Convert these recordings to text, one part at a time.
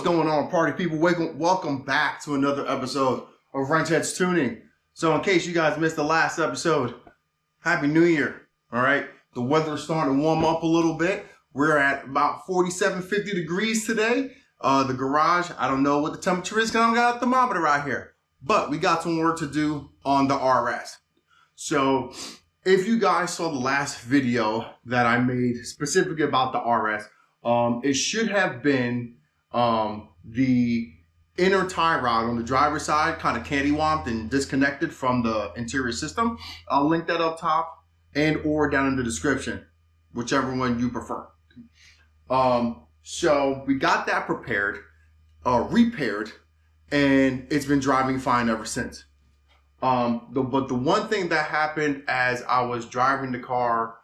going on, party people? Welcome back to another episode of WrenchHeadsTuning. So in case you guys missed the last episode, Happy New Year, all right? The weather's starting to warm up a little bit. We're at about 47, 50 degrees today. The garage, I don't know what the temperature is because I don't got a thermometer out here. But we got some work to do on the RS. So if you guys saw the last video that I made specifically about the RS, it should have been the inner tie rod on the driver's side, kind of candy-womped and disconnected from the interior system. I'll link that up top and or down in the description, whichever one you prefer. So we got that repaired, and it's been driving fine ever since. But the one thing that happened as I was driving the car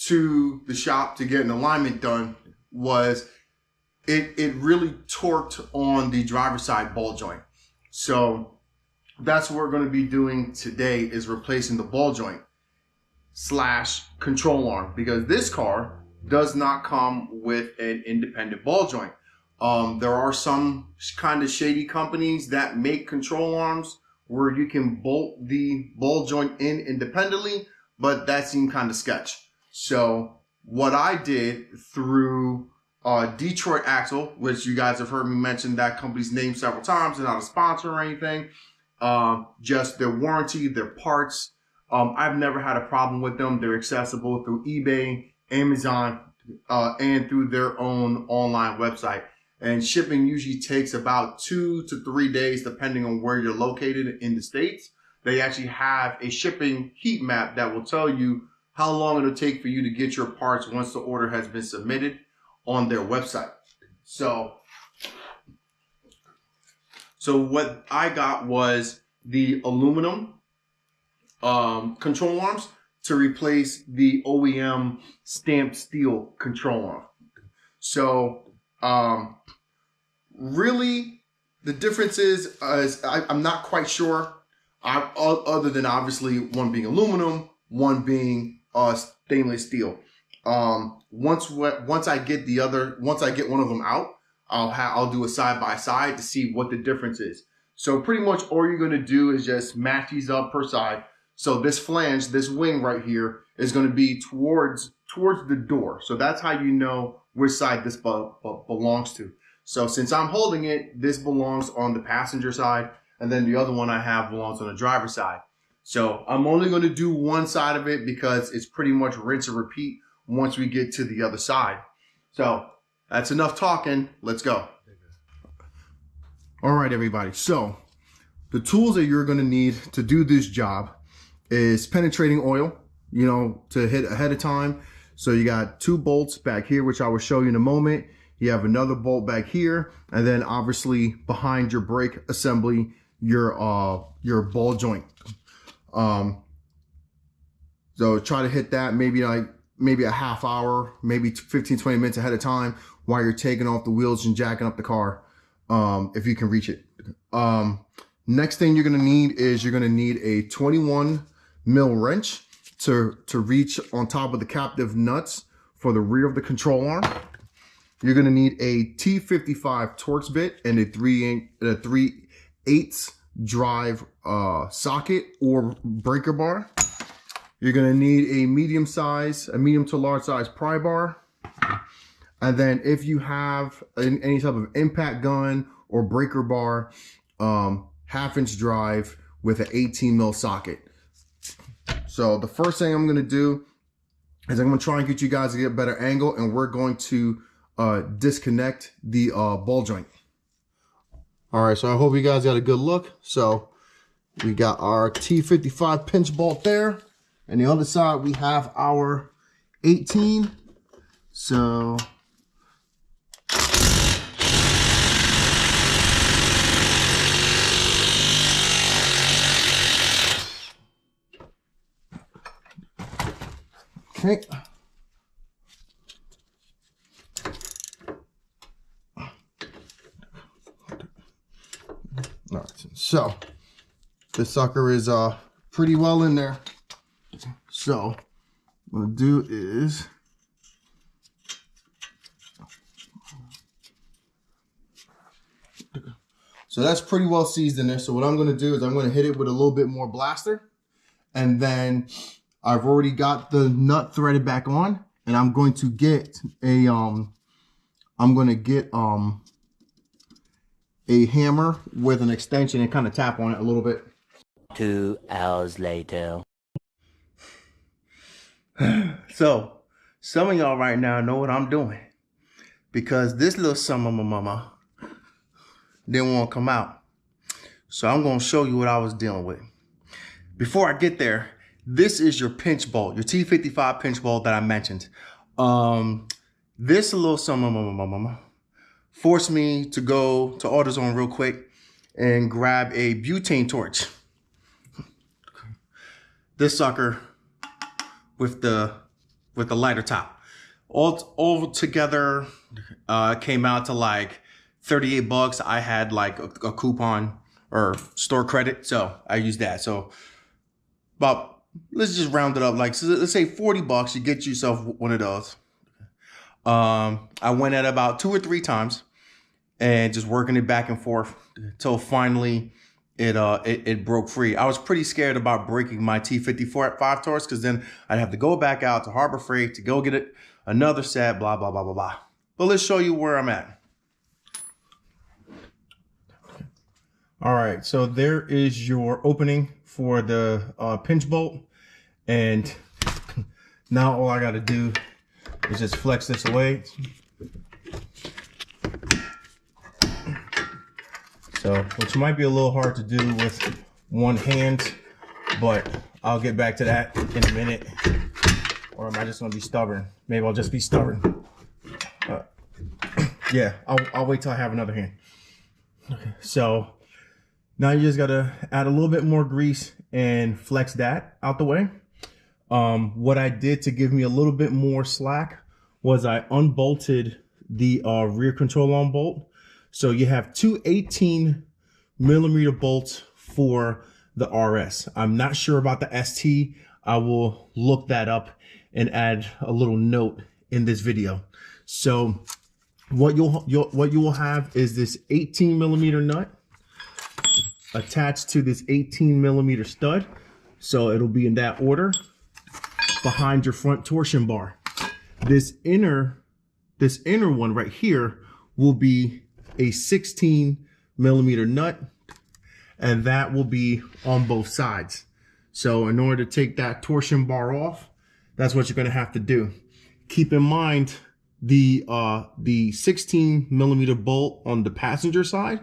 to the shop to get an alignment done was it really torqued on the driver's side ball joint. So that's what we're going to be doing today, is replacing the ball joint / control arm, because this car does not come with an independent ball joint. There are some kind of shady companies that make control arms where you can bolt the ball joint in independently, but that seemed kind of sketch. So what I did through Detroit Axle, which you guys have heard me mention that company's name several times, they're not a sponsor or anything, just their warranty, their parts. I've never had a problem with them. They're accessible through eBay, Amazon, and through their own online website. And shipping usually takes about 2 to 3 days, depending on where you're located in the States. They actually have a shipping heat map that will tell you how long it'll take for you to get your parts once the order has been submitted on their website. So what I got was the aluminum control arms to replace the OEM stamped steel control arm. So really the difference is I'm not quite sure, other than obviously one being aluminum, one being stainless steel. Once I get one of them out, I'll do a side by side to see what the difference is. So pretty much all you're going to do is just match these up per side. So this flange, this wing right here, is going to be towards the door. So that's how you know which side this belongs to. So since I'm holding it, this belongs on the passenger side, and then the other one I have belongs on the driver's side. So I'm only going to do one side of it because it's pretty much rinse and repeat once we get to the other side. So that's enough talking. Let's go. All right, everybody. So the tools that you're going to need to do this job is penetrating oil, to hit ahead of time. So you got 2 bolts back here, which I will show you in a moment. You have another bolt back here, and then obviously behind your brake assembly, your ball joint. So try to hit that maybe a half hour, maybe 15-20 minutes ahead of time while you're taking off the wheels and jacking up the car, if you can reach it. Next thing you're gonna need is a 21 mil wrench to reach on top of the captive nuts for the rear of the control arm. You're gonna need a T55 Torx bit and a 3/8 drive socket or breaker bar. You're gonna need a medium to large size pry bar. And then if you have any type of impact gun or breaker bar, 1/2-inch drive with an 18 mil socket. So the first thing I'm gonna do is I'm gonna try and get you guys to get a better angle, and we're going to disconnect the ball joint. All right, so I hope you guys got a good look. So we got our T55 pinch bolt there, and the other side we have our 18. So okay. All right, so this sucker is pretty well in there. So what I'm gonna do is So that's pretty well seized in there. So what I'm going to do is I'm going to hit it with a little bit more blaster. And then I've already got the nut threaded back on. And I'm going to get a, a hammer with an extension and kind of tap on it a little bit. 2 hours later. So some of y'all right now know what I'm doing, because this little summer mama didn't want to come out. So I'm going to show you what I was dealing with. Before I get there, this is your pinch bolt, your T55 pinch bolt that I mentioned. This little summer mama forced me to go to AutoZone real quick and grab a butane torch. This sucker with the lighter top. All together came out to like 38 bucks. I had like a coupon or store credit, so I used that. So about, let's just round it up, like, so let's say 40 bucks, you get yourself one of those. I went at about 2 or 3 times and just working it back and forth till finally it broke free. I was pretty scared about breaking my T55 torch, because then I'd have to go back out to Harbor Freight to go get it, another set, blah, blah, blah, blah, blah. But let's show you where I'm at. All right, so there is your opening for the pinch bolt. And now all I gotta do is just flex this away. So, which might be a little hard to do with one hand, but I'll get back to that in a minute. Or am I just gonna be stubborn? Maybe I'll just be stubborn. Yeah, I'll wait till I have another hand. Okay, so now you just gotta add a little bit more grease and flex that out the way. What I did to give me a little bit more slack was I unbolted the rear control arm bolt. So you have 2 18mm bolts for the RS. I'm not sure about the ST. I will look that up and add a little note in this video. So what you will have is this 18mm nut attached to this 18mm stud. So it'll be in that order behind your front torsion bar. This inner one right here will be a 16mm nut, and that will be on both sides. So in order to take that torsion bar off, that's what you're going to have to do. Keep in mind the 16mm bolt on the passenger side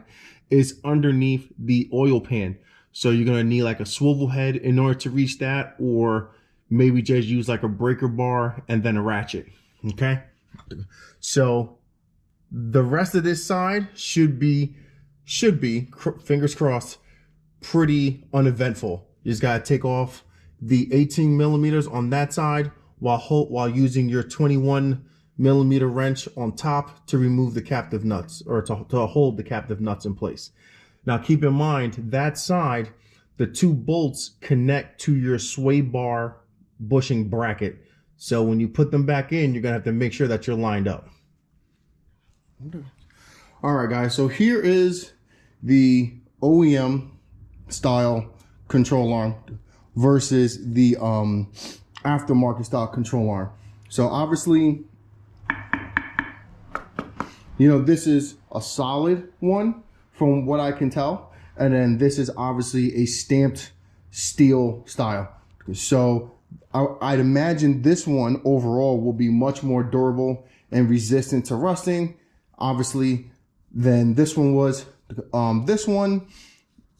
is underneath the oil pan. So you're going to need like a swivel head in order to reach that, or maybe just use like a breaker bar and then a ratchet. Okay. So the rest of this side should be, fingers crossed, pretty uneventful. You just got to take off the 18mm on that side while using your 21mm wrench on top to remove the captive nuts, or to hold the captive nuts in place. Now keep in mind that side, the 2 bolts connect to your sway bar bushing bracket. So when you put them back in, you're gonna have to make sure that you're lined up. All right, guys, so here is the OEM style control arm versus the aftermarket style control arm. So obviously, you know, this is a solid one from what I can tell. And then this is obviously a stamped steel style. So I'd imagine this one overall will be much more durable and resistant to rusting, obviously, than this one was. This one,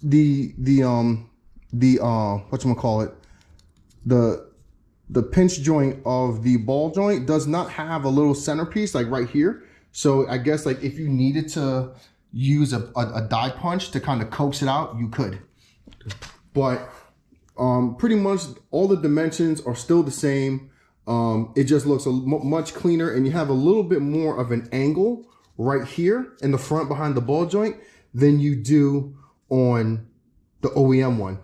whatchamacallit, the pinch joint of the ball joint does not have a little centerpiece like right here. So I guess like if you needed to use a die punch to kind of coax it out, you could. But pretty much all the dimensions are still the same. It just looks much cleaner, and you have a little bit more of an angle right here in the front behind the ball joint than you do on the OEM one.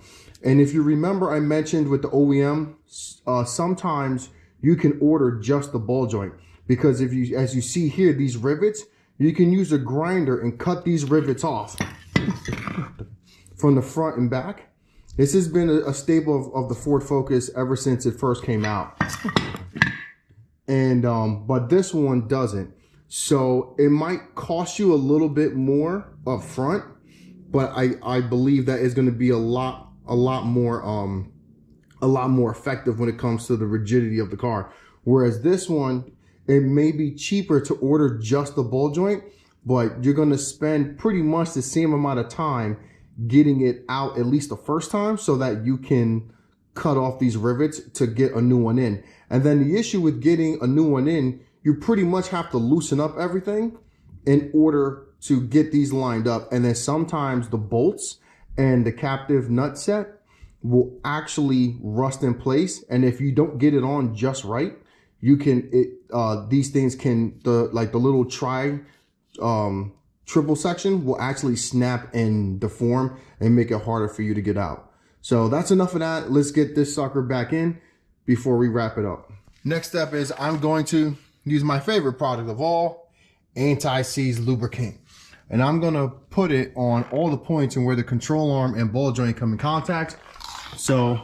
And if you remember, I mentioned with the OEM, sometimes you can order just the ball joint, because if you, as you see here, these rivets, you can use a grinder and cut these rivets off. from the front and back. This has been a staple of the Ford Focus ever since it first came out. And but this one doesn't. So it might cost you a little bit more up front, but I believe that is going to be a lot more effective when it comes to the rigidity of the car. Whereas this one, it may be cheaper to order just the ball joint, but you're going to spend pretty much the same amount of time getting it out at least the first time so that you can cut off these rivets to get a new one in. And then the issue with getting a new one in, you pretty much have to loosen up everything in order to get these lined up. And then sometimes the bolts and the captive nut set will actually rust in place. And if you don't get it on just right, you can, these things can, the little triple section will actually snap and deform and make it harder for you to get out. So that's enough of that. Let's get this sucker back in before we wrap it up. Next step is I'm going to use my favorite product of all, anti-seize lubricant. And I'm going to put it on all the points and where the control arm and ball joint come in contact. So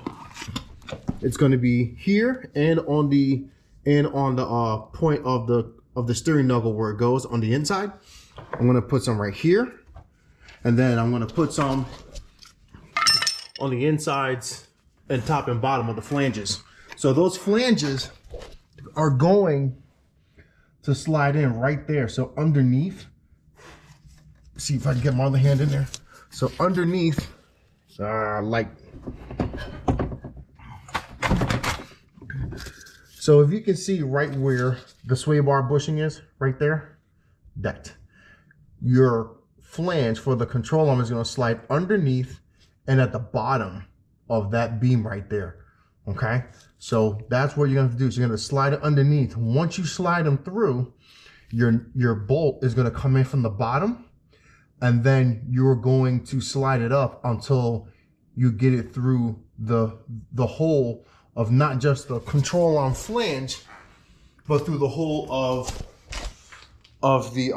it's going to be here and on the point of the steering knuckle where it goes on the inside. I'm going to put some right here, and then I'm going to put some on the insides and top and bottom of the flanges. So those flanges are going to slide in right there. So underneath, see if I can get my other hand in there. So underneath, so if you can see right where the sway bar bushing is, right there, that your flange for the control arm is going to slide underneath and at the bottom of that beam right there. Okay, so that's what you're going to do. So you're going to slide it underneath. Once you slide them through, your bolt is going to come in from the bottom, and then you're going to slide it up until you get it through the hole of not just the control arm flange, but through the hole of the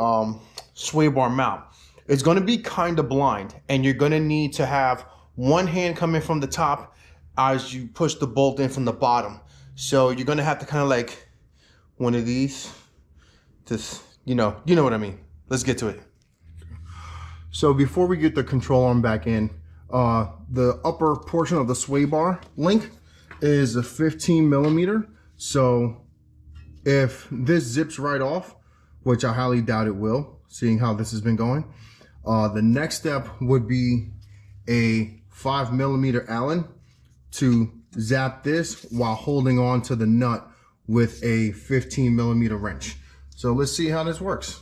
sway bar mount. It's going to be kind of blind, and you're going to need to have one hand come in from the top as you push the bolt in from the bottom. So you're going to have to kind of like one of these, just, you know what I mean. Let's get to it. So before we get the control arm back in, the upper portion of the sway bar link is a 15 millimeter. So if this zips right off, which I highly doubt it will, seeing how this has been going, the next step would be a 5 millimeter Allen to zap this while holding on to the nut with a 15 millimeter wrench. So let's see how this works.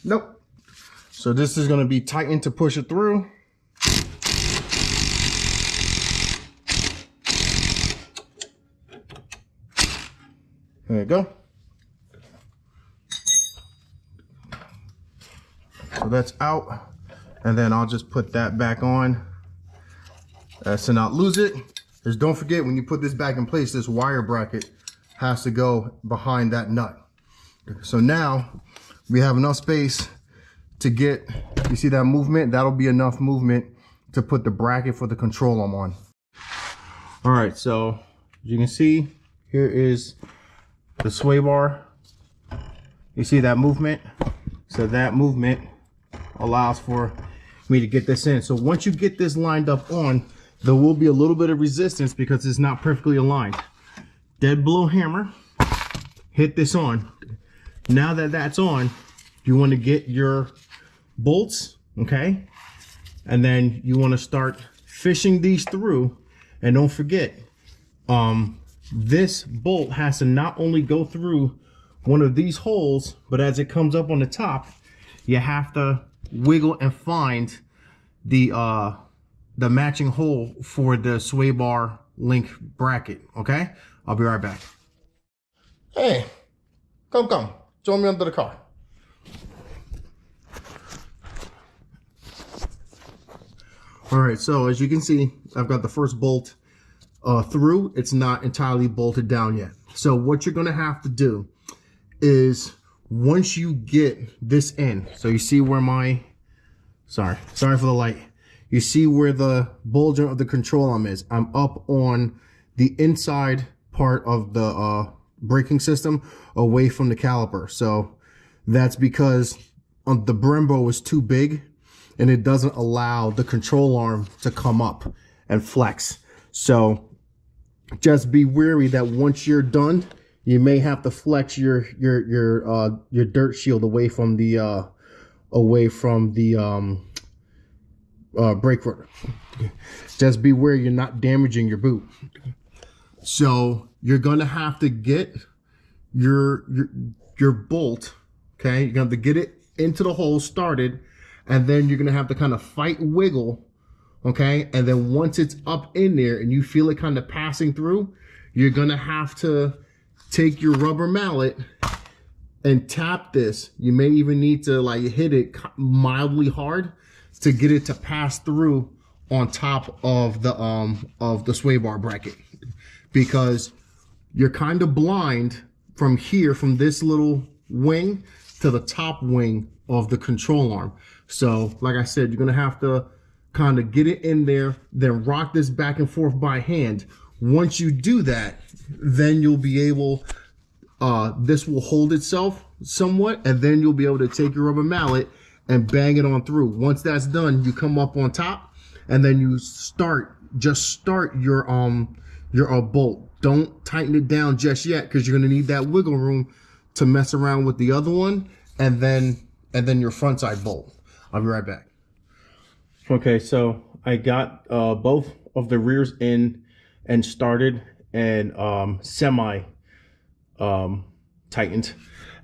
Nope. So this is going to be tightened to push it through. There you go. So that's out. And then I'll just put that back on to not lose it. Just don't forget, when you put this back in place, this wire bracket has to go behind that nut. So now we have enough space to get, you see that movement? That'll be enough movement to put the bracket for the control arm on. All right, so as you can see, here is the sway bar. You see that movement? So that movement allows for me to get this in. So once you get this lined up on, there will be a little bit of resistance because it's not perfectly aligned. Dead blow hammer, hit this on. Now that that's on, you want to get your bolts, okay? And then you want to start fishing these through. And don't forget, this bolt has to not only go through one of these holes, but as it comes up on the top, you have to wiggle and find the matching hole for the sway bar link bracket. Okay, I'll be right back. Hey, come, join me under the car. All right, so as you can see, I've got the first bolt through. It's not entirely bolted down yet. So what you're gonna have to do is, once you get this in, so you see where my, sorry for the light. You see where the bulge of the control arm is. I'm up on the inside part of the braking system, away from the caliper. So that's because the Brembo is too big and it doesn't allow the control arm to come up and flex. So just be wary that once you're done, you may have to flex your dirt shield away from the brake rotor. Just be aware you're not damaging your boot. So you're gonna have to get your bolt, okay? You're gonna have to get it into the hole started, and then you're gonna have to kind of fight wiggle, okay? And then once it's up in there and you feel it kind of passing through, you're gonna have to take your rubber mallet and tap this. You may even need to like hit it mildly hard to get it to pass through on top of the sway bar bracket, because you're kind of blind from here, from this little wing to the top wing of the control arm. So like I said, you're gonna have to kind of get it in there, then rock this back and forth by hand. Once you do that, then you'll be able, this will hold itself somewhat, and then you'll be able to take your rubber mallet and bang it on through. Once that's done, you come up on top, and then you start your bolt. Don't tighten it down just yet, because you're gonna need that wiggle room to mess around with the other one, and then your front side bolt. I'll be right back. Okay, so I got both of the rears in and started and semi tightened.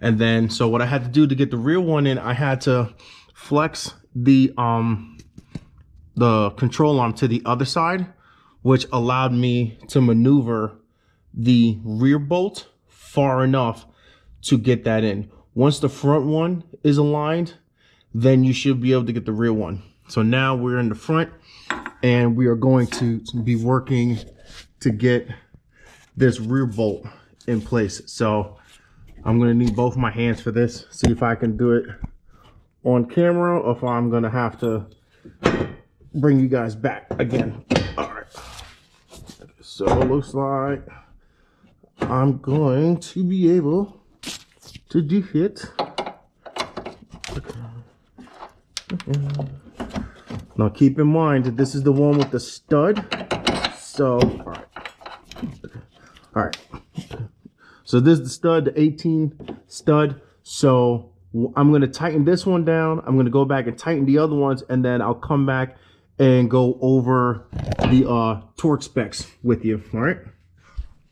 And then, so what I had to do to get the rear one in, I had to flex the control arm to the other side, which allowed me to maneuver the rear bolt far enough to get that in. Once the front one is aligned, then you should be able to get the rear one. So now we're in the front, and we are going to be working to get this rear bolt in place. So I'm gonna need both my hands for this. See if I can do it on camera, or if I'm gonna have to bring you guys back again. All right. So it looks like I'm going to be able to do it. Now keep in mind that this is the one with the stud. So, all right. So this is the stud, the 18 stud. So I'm gonna tighten this one down. I'm gonna go back and tighten the other ones, and then I'll come back and go over the torque specs with you. All right.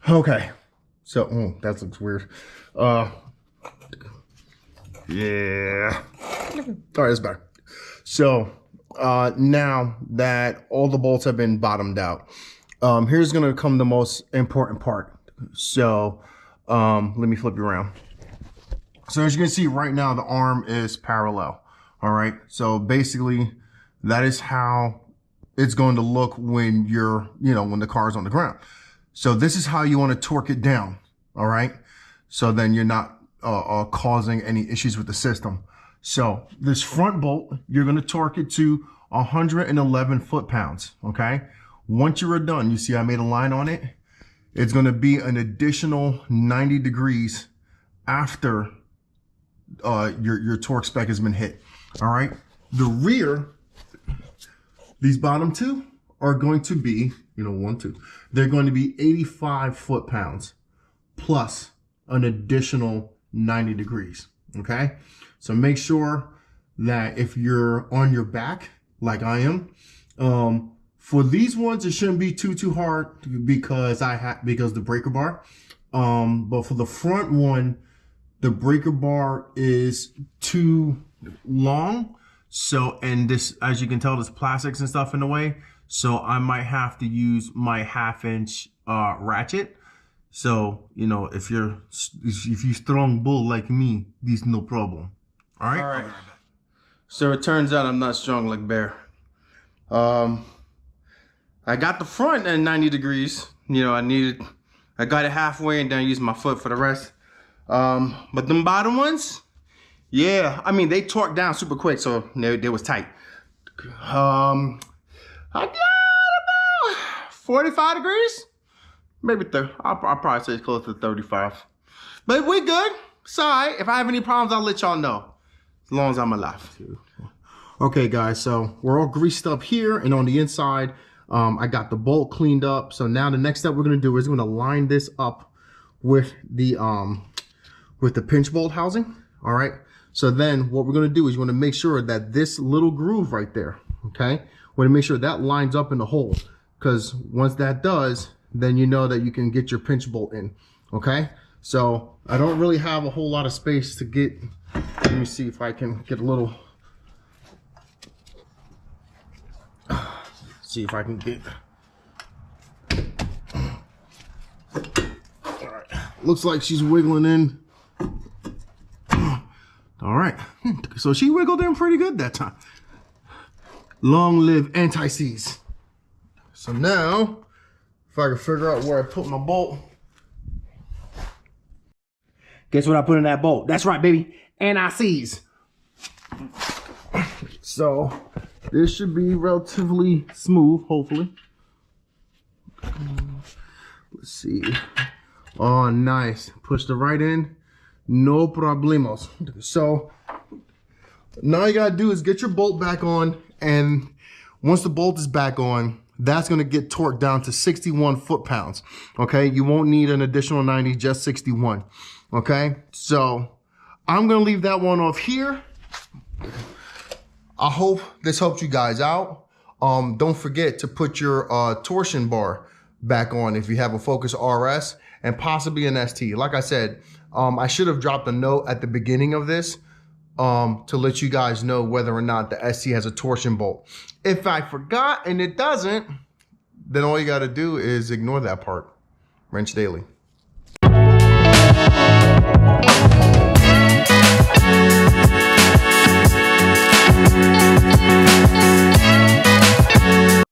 Okay. So that looks weird. Yeah. All right, it's better. So now that all the bolts have been bottomed out, here's gonna come the most important part. So let me flip you around. So as you can see right now, the arm is parallel. All right. So basically that is how it's going to look when you're, when the car is on the ground. So this is how you want to torque it down. All right. So then you're not causing any issues with the system. So this front bolt, you're going to torque it to 111 foot-pounds. Okay. Once you're done, you see I made a line on it. It's going to be an additional 90 degrees after your torque spec has been hit. All right. The rear, these bottom two are going to be, 1, 2. They're going to be 85 foot-pounds plus an additional 90 degrees. Okay. So make sure that if you're on your back, like I am, for these ones, it shouldn't be too hard because the breaker bar. But for the front one, the breaker bar is too long. So, and this, as you can tell, there's plastics and stuff in the way. So I might have to use my 1/2-inch ratchet. So, if you're strong bull like me, this is no problem. All right. All right. So it turns out I'm not strong like Bear. I got the front at 90 degrees. You know, I got it halfway and then I used my foot for the rest. But them bottom ones, yeah, I mean, they torqued down super quick, so they was tight. I got about 45 degrees, maybe 30. I'll probably say it's close to 35. But we good. It's all right. If I have any problems, I'll let y'all know. As long as I'm alive. Okay, guys, so we're all greased up here, and on the inside, I got the bolt cleaned up. So now the next step we're gonna do is we're gonna line this up with the pinch bolt housing. All right. So then what we're gonna do is we're gonna make sure that this little groove right there, okay, we're gonna make sure that lines up in the hole, because once that does, then you know that you can get your pinch bolt in. Okay. So I don't really have a whole lot of space to get. Let me see if I can get a little. See if I can get. All right. Looks like she's wiggling in. All right. So she wiggled in pretty good that time. Long live anti-seize. So now, if I can figure out where I put my bolt. Guess what I put in that bolt? That's right, baby. Anti-seize. So this should be relatively smooth, hopefully. Let's see. Oh, nice. Push the right in. No problemos. So now you gotta do is get your bolt back on, and once the bolt is back on, that's gonna get torqued down to 61 foot-pounds. Okay, you won't need an additional 90, just 61. Okay, so I'm gonna leave that one off here. I hope this helped you guys out. Don't forget to put your torsion bar back on if you have a Focus RS and possibly an ST. Like I said, I should have dropped a note at the beginning of this to let you guys know whether or not the ST has a torsion bolt. If I forgot and it doesn't, then all you got to do is ignore that part. Wrench Daily.